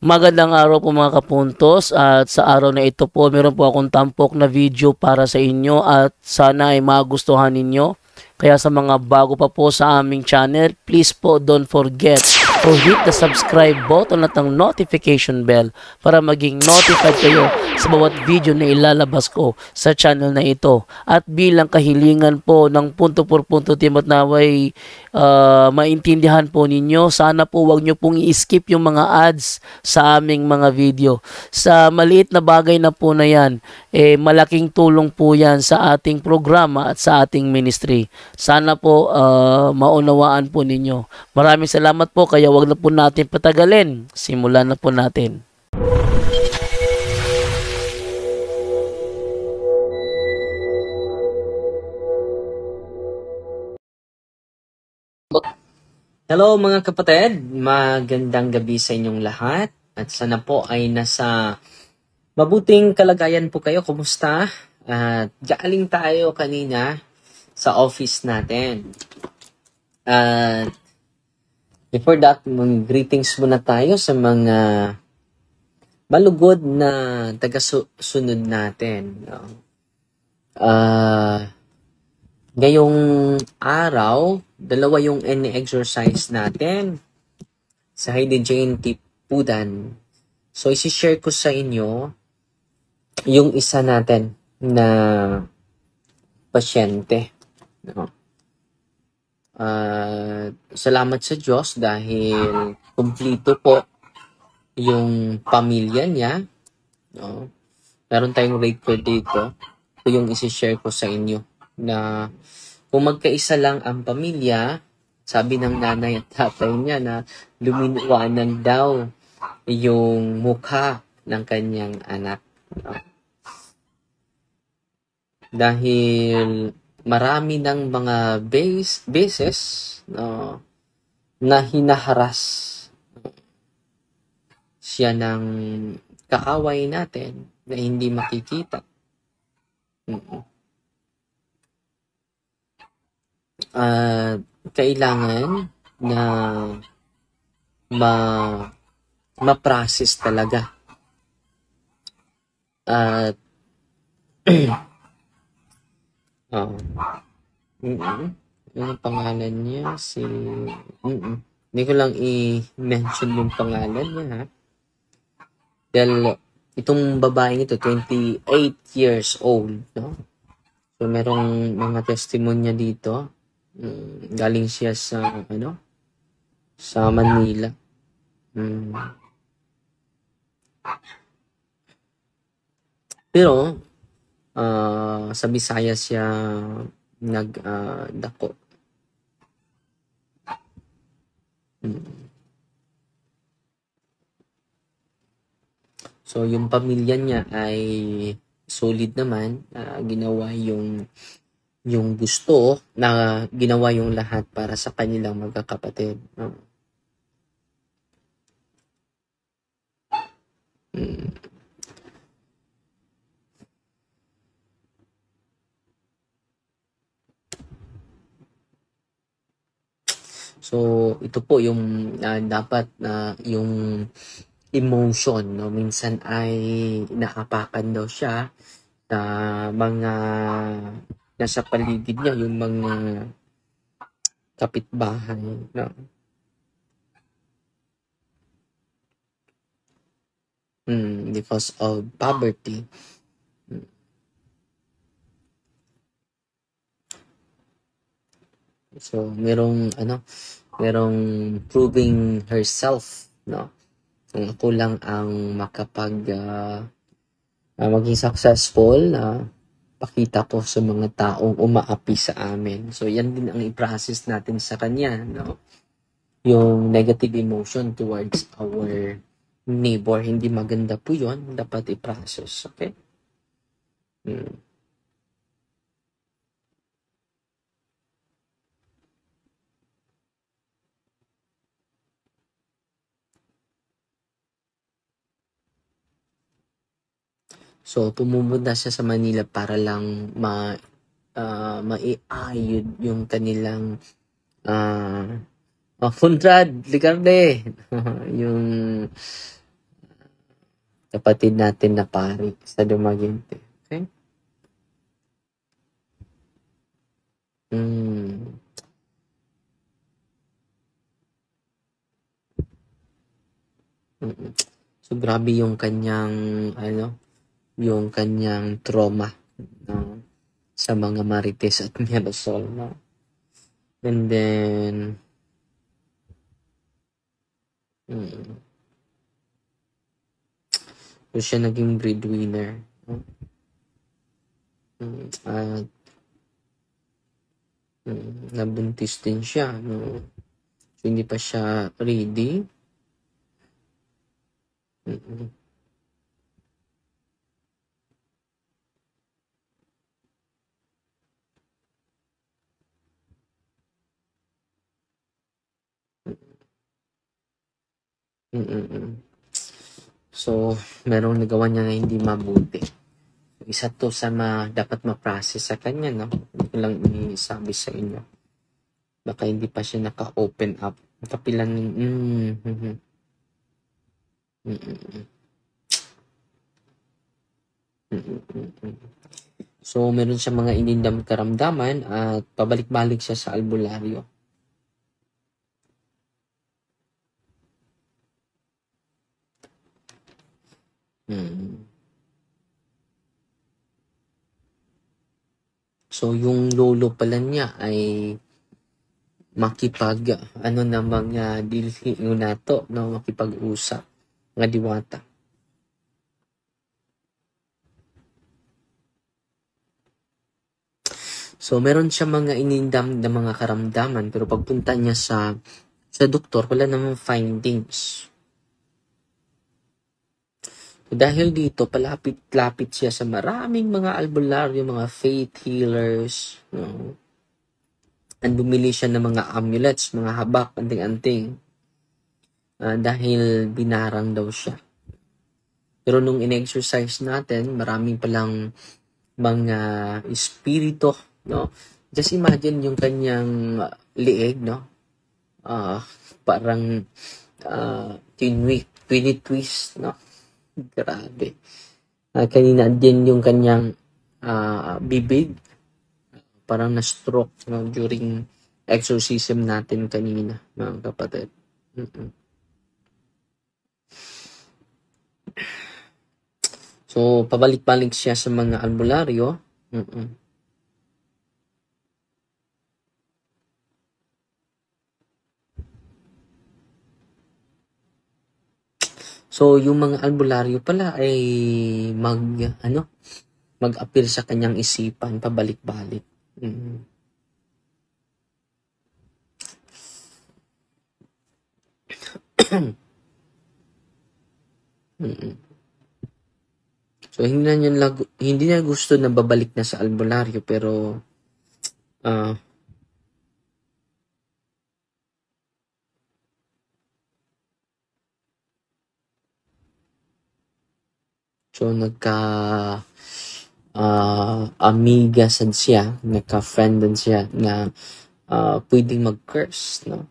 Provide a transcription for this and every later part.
Magandang araw po mga kapuntos, at sa araw na ito po meron po akong tampok na video para sa inyo at sana ay magustuhan ninyo. Kaya sa mga bago pa po sa aming channel, please po don't forget to hit the subscribe button at ang notification bell para maging notified kayo sa bawat video na ilalabas ko sa channel na ito. At bilang kahilingan po ng punto por punto team at naway maintindihan po ninyo, sana po wag nyo pong i-skip yung mga ads sa aming mga video. Sa maliit na bagay na po na yan, malaking tulong po yan sa ating programa at sa ating ministry. Sana po maunawaan po ninyo. Maraming salamat po, kaya wag na po natin patagalin. Simulan na po natin. Hello mga kapatid, magandang gabi sa inyong lahat at sana po ay nasa mabuting kalagayan po kayo. Kumusta? At galing tayo kanina sa office natin. At before that, greetings muna tayo sa mga malugod na taga-sunod natin. Ngayong araw, dalawa yung exercise natin sa Hayden Jane Tipudan. So, isi-share ko sa inyo yung isa natin na pasyente. Salamat sa Diyos dahil kumplito po yung pamilya niya. Meron tayong record dito. Ito yung isi-share ko sa inyo na kung magkaisa lang ang pamilya, sabi ng nanay at tatay niya na lumiliwanag daw yung mukha ng kanyang anak. Dahil marami ng mga beses na hinaharas siya ng kaaway natin na hindi makikita. Kailangan na ma-process talaga. At yung pangalan niya hindi ko lang i-mention yung pangalan niya, ha? Dahil itong babaeng ito 28 years old, no? So merong mga testimonya dito. Galing siya sa sa Manila. Pero sa Visayas siya nagdako. So yung pamilya niya ay solid naman, ginawa yung gusto, na ginawa yung lahat para sa kanilang magkakapatid. So ito po yung dapat yung emotion, no? Minsan ay naapakan daw siya sa mga nasa paligid niya, yung mga kapitbahay, no? Because of poverty. So merong proving herself, no? Kung ako lang ang maging successful, pakita ko sa mga taong umaapi sa amin. So yan din ang i-process natin sa kanya, no? Yung negative emotion towards our neighbor, hindi maganda po yun, dapat i-process, okay? So pumunta siya sa Manila para lang maiayod yung kanilang Fundrad, Ligarde, yung kapatid natin na pari sa Dumaguete. Okay? Mm. Mm. So, grabe yung kanyang, yung kanyang trauma, no? Sa mga Marites at Mirasol, no? And then, so siya naging breadwinner, no? At nabuntis din siya, no? So, hindi pa siya ready. So, merong nagawa niya na hindi mabuti. Isa to sa dapat ma-process sa kanya, no? Hindi ko lang isabi sa inyo. Baka hindi pa siya naka-open up. Kapilan, So, meron siya mga inindam karamdaman at pabalik-balik siya sa albularyo. So, yung lolo pala niya ay makipag, na mga dilhi na to, no? Makipag-usap, mga diwata. So, meron siya mga inindam na mga karamdaman, pero pagpunta niya sa doktor, wala namang findings. So, dahil dito, palapit-lapit siya sa maraming mga albularyo, mga faith healers, no? And bumili siya ng mga amulets, mga habak, anting-anting. Dahil binarang daw siya. Pero nung in-exercise natin, maraming palang mga espiritu, no? Just imagine yung kanyang lieg, no? Parang twist, no? Grabe. Kanina din yung kanyang bibig, parang na-stroke, no? During exorcism natin kanina, mga kapatid. So, pabalik-balik siya sa mga albularyo. So, yung mga albularyo pala ay mag-appear sa kanyang isipan, pabalik-balik. So, hindi niya gusto na babalik na sa albularyo, pero so, amiga sad siya, nagka-friendan siya na pwedeng mag-curse, no?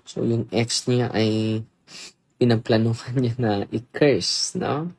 So, yung ex niya ay pinagplanuhan niya na i-curse, no?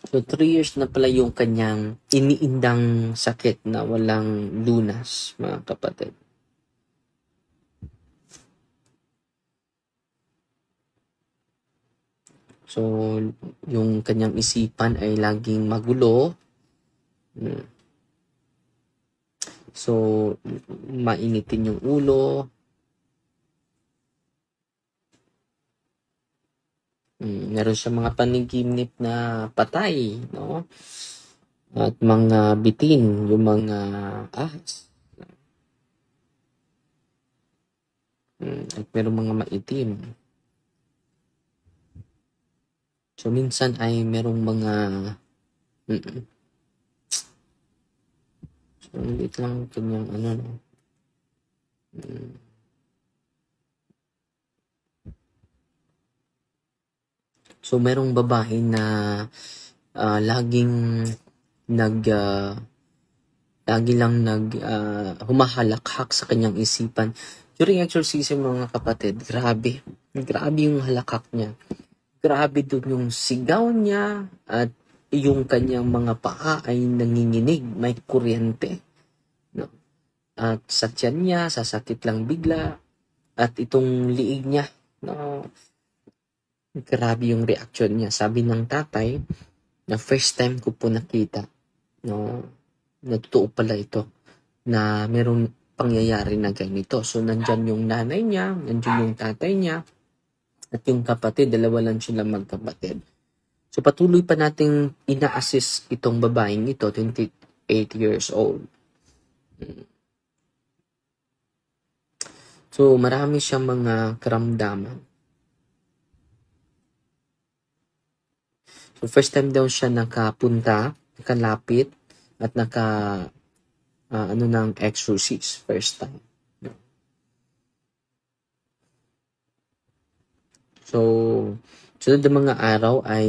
So, 3 years na pala yung kanyang iniindang sakit na walang lunas, mga kapatid. So, yung kanyang isipan ay laging magulo. So, mainitin yung ulo. Meron siya mga paniginip na patay, no? At mga bitin, yung mga ahas. At meron mga maitim. So, minsan ay merong mga so, ulit lang kanyang no? So, merong babae na laging lagi lang humahalakhak sa kanyang isipan. During exorcism, mga kapatid, grabe yung halakak niya. Grabe dun yung sigaw niya at yung kanyang mga paa ay nanginginig, may kuryente. No? At sa tiyan niya, sasakit lang bigla. At itong liig niya, no? Grabe yung reaction niya. Sabi ng tatay, na first time ko po nakita, no, na totoo pala ito, na merong pangyayari na ganito. So, nandyan yung nanay niya, nandyan yung tatay niya, at yung kapatid, dalawa lang sila magkapatid. So, patuloy pa nating ina-assist itong babaeng ito, 28 years old. So, marami siyang mga karamdaman. So, first time daw siya nakalapit, at ng exorcist, first time. So, sunod na mga araw ay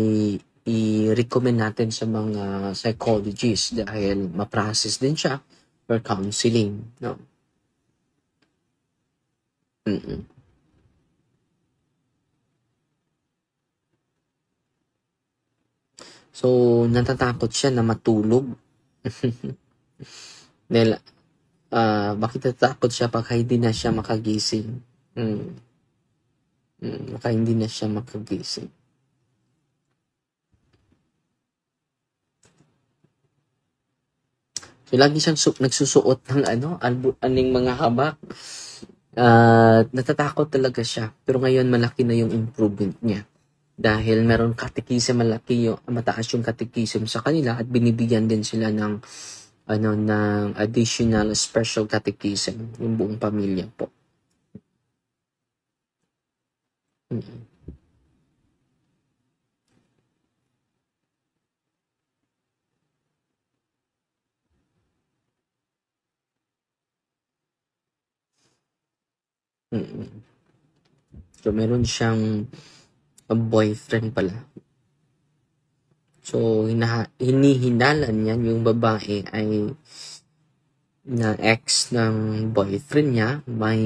i-recommend natin sa mga psychologists dahil ma-process din siya for counseling, no? So, natatakot siya na matulog. Dahil, bakit natatakot siya pagka hindi na siya makagising? Baka hindi na siya makagising. So, lagi siyang nagsusuot ng aning mga habak. Natatakot talaga siya. Pero ngayon, malaki na yung improvement niya. Dahil meron catechism, mataas yung catechism sa kanila at binibigyan din sila ng additional special catechism, yung buong pamilya po. So, meron siyang boyfriend pala. So, hinihinalan niya yung babae ay na ex ng boyfriend niya, may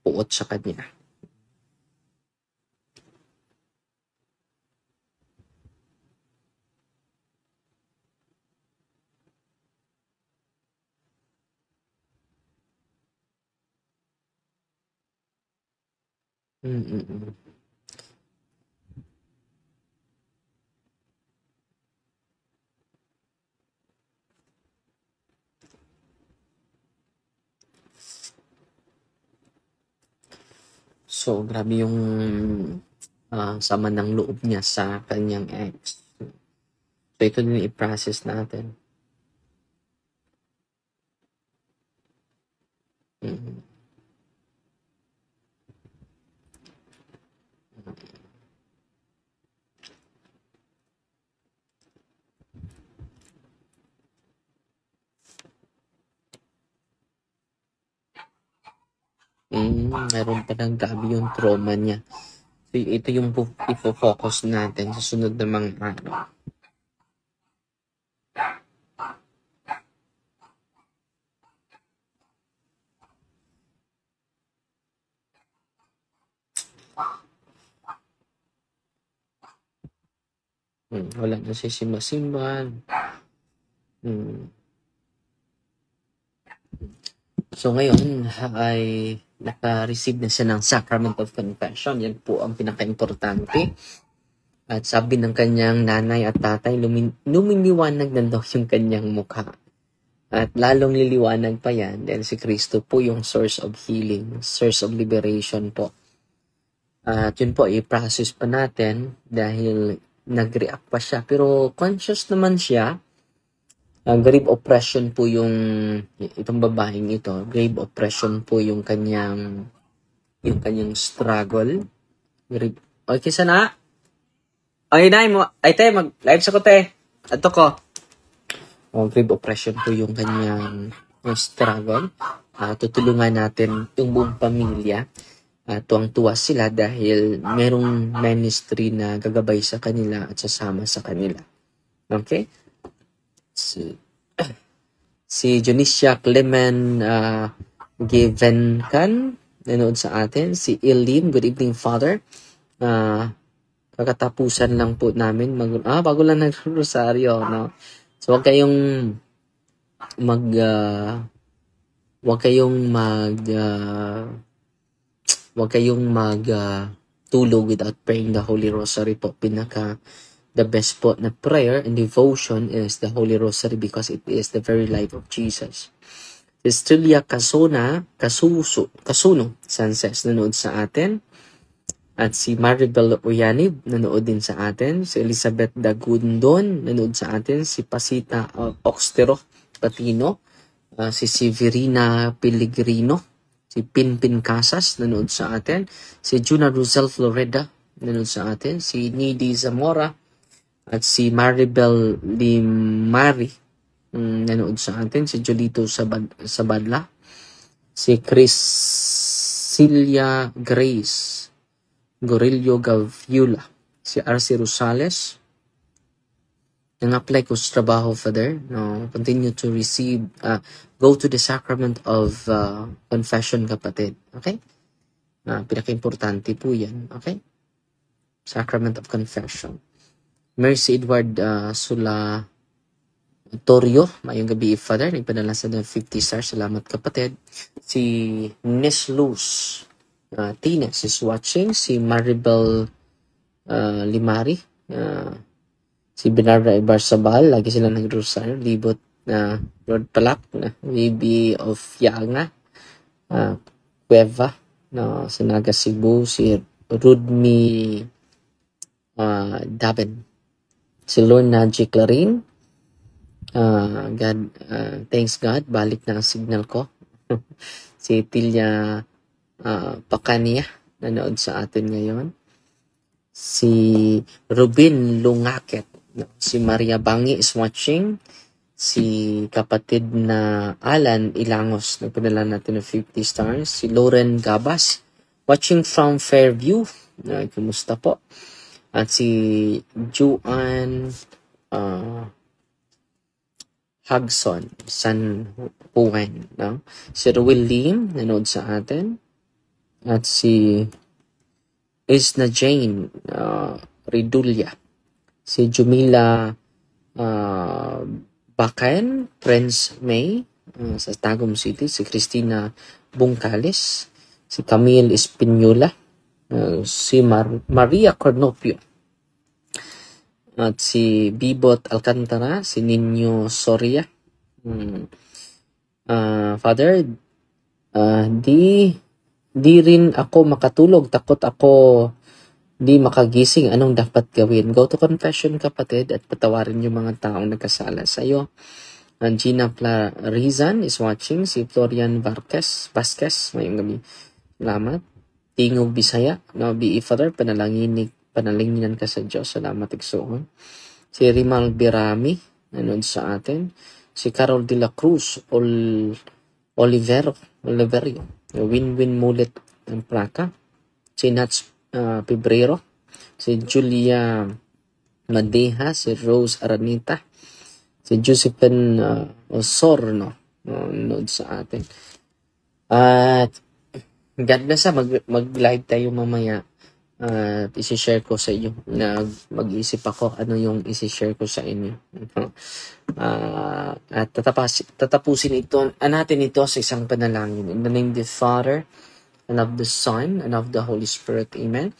puot sa kanya. So, grabe yung sama ng loob niya sa kanyang ex. So, ito din i-process natin. Meron palang grabe yung trauma niya. So, ito yung ipo-focus natin sa sunod na mga araw. Wala na siya simba-simba. So, ngayon ay naka-receive na siya ng Sacrament of Confession. Yan po ang pinaka-importante. At sabi ng kanyang nanay at tatay, lumiliwanag na daw yung kanyang mukha. At lalong liliwanag pa yan dahil si Kristo po yung source of healing, source of liberation po. At yun po, i-process pa natin dahil nag-react pa siya. Pero conscious naman siya. Grave oppression po itong babaeng ito. Grave oppression po yung kanyang struggle. Okay, sana? Ay, te, mag-live sa ko, te. Ato ko. Grave oppression po yung kanyang struggle. Tutulungan natin yung buong pamilya. Tuwang-tuwa sila dahil merong ministry na gagabay sa kanila at sasama sa kanila. Okay? Si Jonicia Clemen Givenkan nanood sa atin. Si Eileen, good evening, Father. Kakatapusan lang po namin. Bago lang nag-rosaryo, no? So, huwag kayong tulog without praying the Holy Rosary po. The best po na prayer and devotion is the Holy Rosary because it is the very life of Jesus. Si Strilia Casuno Sanses nanood sa atin. At si Maribel Uyanib nanood din sa atin. Si Elizabeth Dagundon nanood sa atin. Si Pasita Oxtero Patino. Si Severina Pellegrino. Si Pinpin Casas nanood sa atin. Si Juna Rosel Floreda nanood sa atin. Si Nidi Zamora. At si Maribel Limari nanood sa atin. Si Jolito Sabadla. Si Priscilla Grace Gorillo Gaviula. Si R.C. Rosales. Nang-apply ko sa trabaho, Father. No, continue to receive, go to the sacrament of confession, kapatid. Okay? Pinaka-importante po yan. Okay? Sacrament of confession. Mercy Edward Sula Torio, mayong gabi, Father. Nagpadala sa 50 stars. Salamat, kapatid. Si Nesluz Tines is watching. Si Maribel Limari. Si Bernarda Ibarzabal. Lagi sila nag-rosar. Libot na Lord Palak. Baby of Yanga. Cueva. Sa Naga Cebu. Si Rudmi Daben. Si Lorna G. Clarin. Thanks God. Balik na ang signal ko. Si Tilia Pakania. Nanood sa atin ngayon. Si Rubin Lungaket. Si Maria Bangi is watching. Si kapatid na Alan Ilangos. Nagpadala natin ng 50 stars. Si Lauren Gabas. Watching from Fairview. Kumusta po? At si Juan Hagson San Juan. No? Si Ruel Lim. Nanood sa atin. At si Isna Jane Ridulia. Si Jumila Bacan, Prince May sa Tagum City. Si Christina Bungcalis. Si Camille Espinola. Si Maria Cornopio. At si Bibot Alcantara. Si Nino Soria. Father, di rin ako makatulog. Takot ako di makagising. Anong dapat gawin? Go to confession, kapatid, at patawarin yung mga taong nagkasala sa iyo. Gina Rizan is watching. Si Florian Vasquez. Mayong gabi. Salamat. Tingog Bisaya. No, B.E. Father, panalanginan ka sa Diyos. Salamat, igsoon. Si Rimal Birami. Nanood sa atin. Si Carol de la Cruz. Oliverio. Win-win mulit ng plaka. Si Nats Pebrero. Si Julia Madeja. Si Rose Aranita. Si Josephine Osorno. Nanood sa atin. At God bless. Mag-live tayo mamaya. Isi-share ko sa inyo. Mag-isip ako ano yung isi-share ko sa inyo. At tatapusin natin ito sa isang panalangin. In the name of the Father, and of the Son, and of the Holy Spirit. Amen.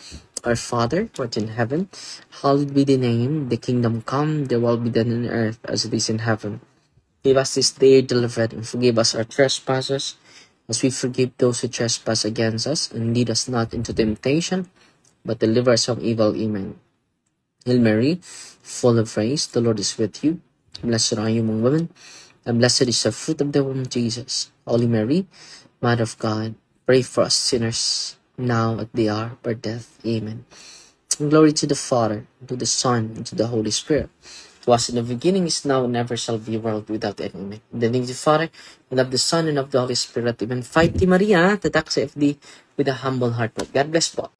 Our Father, who art in heaven, hallowed be thy name. The kingdom come, the will be done on earth as it is in heaven. Give us this day delivered, and forgive us our trespasses, as we forgive those who trespass against us. And lead us not into temptation, but deliver us from evil. Amen. Hail Mary, full of grace, the Lord is with you. Blessed are you among women, and blessed is the fruit of the womb, Jesus. Holy Mary, Mother of God, pray for us sinners, now at the hour of our death. Amen. And glory to the Father, to the Son, and to the Holy Spirit, was in the beginning, is now, and never shall be, world without end. In the name of the Father, and of the Son, and of the Holy Spirit. Amen. Fight Maria, tatak sa FD with a humble heart. God bless po.